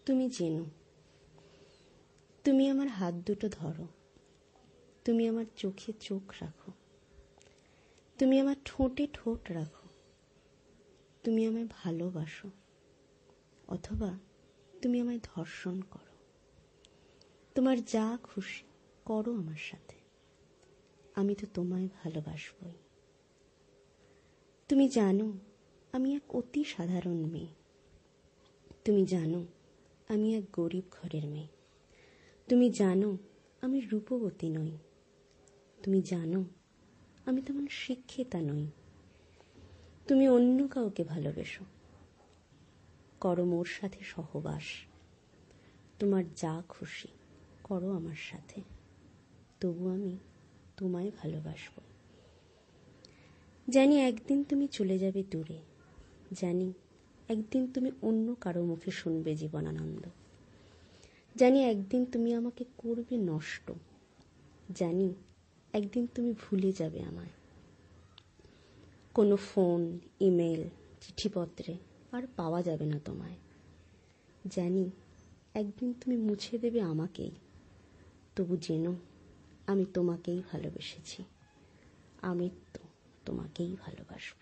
তুমি জেনো, তুমি আমার হাত দুটো ধরো, তুমি আমার চোখে চোখ রাখো, তুমি আমার ঠোঁটে ঠোঁট রাখো, তুমি আমায় ভালোবাসো, অথবা তুমি আমায় ধর্ষণ করো। তোমার যা খুশি করো আমার সাথে, আমি তো তোমায় ভালোবাসবই। তুমি জানো আমি এক অতি সাধারণ মেয়ে, তুমি জানো আমি এক গরিব ঘরের মেয়ে, তুমি জানো আমি রূপবতী নই, তুমি জানো আমি তেমন শিক্ষিতা নই। তুমি অন্য কাউকে ভালোবেসো, করো মোর সাথে সহবাস, তোমার যা খুশি করো আমার সাথে, তবু আমি তোমায় ভালোবাসব। জানি একদিন তুমি চলে যাবে দূরে, জানি একদিন তুমি অন্য কারো মুখে শুনবে জীবনানন্দ, জানি একদিন তুমি আমাকে করবে নষ্ট, জানি একদিন তুমি ভুলে যাবে আমায়। কোনো ফোন, ইমেল, চিঠিপত্রে আর পাওয়া যাবে না তোমায়। জানি একদিন তুমি মুছে দেবে আমাকেই, তবু জেনো আমি তোমাকেই ভালোবেসেছি, আমি তো তোমাকেই ভালোবাসব।